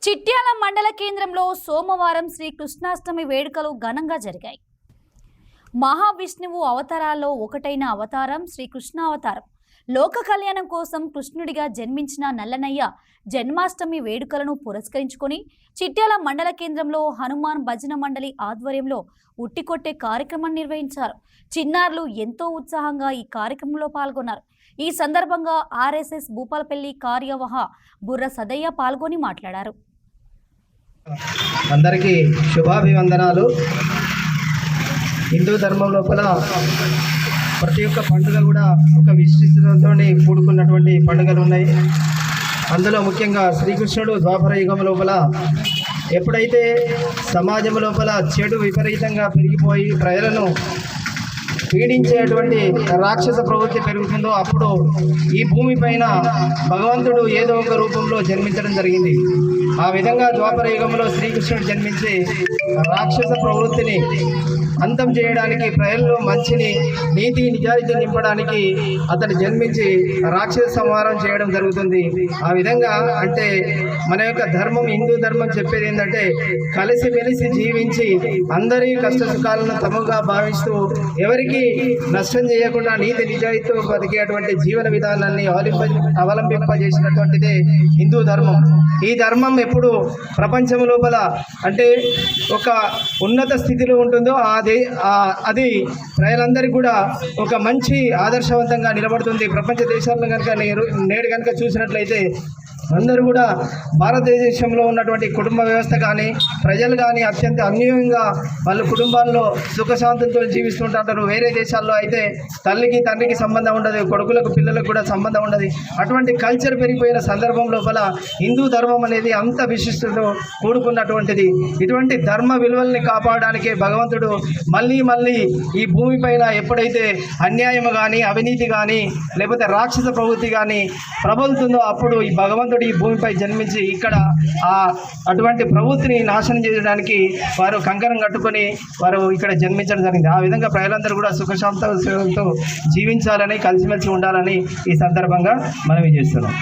చిట్యాల మండల కేంద్రంలో సోమవారం శ్రీ కృష్ణాష్టమి వేడుకలు ఘనంగా జరిగాయి. మహావిష్ణువు అవతారాల్లో ఒకటైన అవతారం శ్రీ కృష్ణావతారం. లోక కళ్యాణం కోసం కృష్ణుడిగా జన్మించిన నల్లనయ్య జన్మాష్టమి వేడుకలను పురస్కరించుకొని చిట్యాల మండల కేంద్రంలో హనుమాన్ భజన మండలి ఆధ్వర్యంలో ఉట్టికొట్టే కార్యక్రమం నిర్వహించారు. చిన్నారులు ఎంతో ఉత్సాహంగా ఈ కార్యక్రమంలో పాల్గొన్నారు. ఈ సందర్భంగా ఆర్ఎస్ఎస్ భూపాలపల్లి కార్యవాహ బుర్ర సదయ్య పాల్గొని మాట్లాడారు. అందరికీ శుభాభివందనాలు. హిందూ ధర్మం లోపల ప్రతి ఒక్క పండుగ కూడా ఒక విశిష్టతతో కూడుకున్నటువంటి పండుగలు ఉన్నాయి. అందులో ముఖ్యంగా శ్రీకృష్ణుడు ద్వాపర యుగం లోపల ఎప్పుడైతే సమాజం లోపల చెడు విపరీతంగా పెరిగిపోయి ప్రజలను పీడించేటువంటి రాక్షస ప్రవృత్తి పెరుగుతుందో అప్పుడు ఈ భూమి పైన భగవంతుడు ఏదో ఒక రూపంలో జన్మించడం జరిగింది. ఆ విధంగా ద్వాపర యుగంలో శ్రీకృష్ణుడు జన్మించి రాక్షస ప్రవృత్తిని అంతం చేయడానికి, ప్రజల్లో మంచిని నీతి నిజాయితీ నింపడానికి అతను జన్మించి రాక్షస సంహారం చేయడం జరుగుతుంది. ఆ విధంగా అంటే మన యొక్క ధర్మం, హిందూ ధర్మం చెప్పేది ఏంటంటే కలిసిమెలిసి జీవించి అందరి కష్ట సుఖాలను తమగా భావిస్తూ ఎవరికి నష్టం చేయకుండా నీతి నిజాయితీతో బతికేటువంటి జీవన విధానాన్ని అవలంబింపజేసినటువంటిదే హిందూ ధర్మం. ఈ ధర్మం ఎప్పుడు ప్రపంచం లోపల అంటే ఒక ఉన్నత స్థితిలో ఉంటుందో అది ప్రజలందరికీ కూడా ఒక మంచి ఆదర్శవంతంగా నిలబడుతుంది. ప్రపంచ దేశాలను కనుక నేడు కనుక చూసినట్లయితే అందరూ కూడా భారతదేశంలో ఉన్నటువంటి కుటుంబ వ్యవస్థ కానీ ప్రజలు కానీ అత్యంత అన్యోన్యంగా వాళ్ళ కుటుంబాల్లో సుఖశాంతులతో జీవిస్తుంటారు. వేరే దేశాల్లో అయితే తల్లికి తండ్రికి సంబంధం ఉండదు, కొడుకులకు పిల్లలకు కూడా సంబంధం ఉండదు. అటువంటి కల్చర్ పెరిగిపోయిన సందర్భం లోపల హిందూ ధర్మం అనేది అంత విశిష్టతో కూడుకున్నటువంటిది. ఇటువంటి ధర్మ విలువల్ని కాపాడడానికే భగవంతుడు మళ్ళీ ఈ భూమి పైన ఎప్పుడైతే అన్యాయం కానీ అవినీతి కానీ లేకపోతే రాక్షస ప్రవృత్తి కానీ ప్రబలుతుందో అప్పుడు ఈ భగవంతుడు ఈ భూమిపై జన్మించి ఇక్కడ అటువంటి ప్రవృత్తిని నాశనం చేయడానికి వారు కంకణం కట్టుకొని వారు ఇక్కడ జన్మించడం జరిగింది. ఆ విధంగా ప్రజలందరూ కూడా సుఖశాంతంతో జీవించాలని, కలిసిమెలిసి ఉండాలని ఈ సందర్భంగా మనవి చేస్తున్నాం.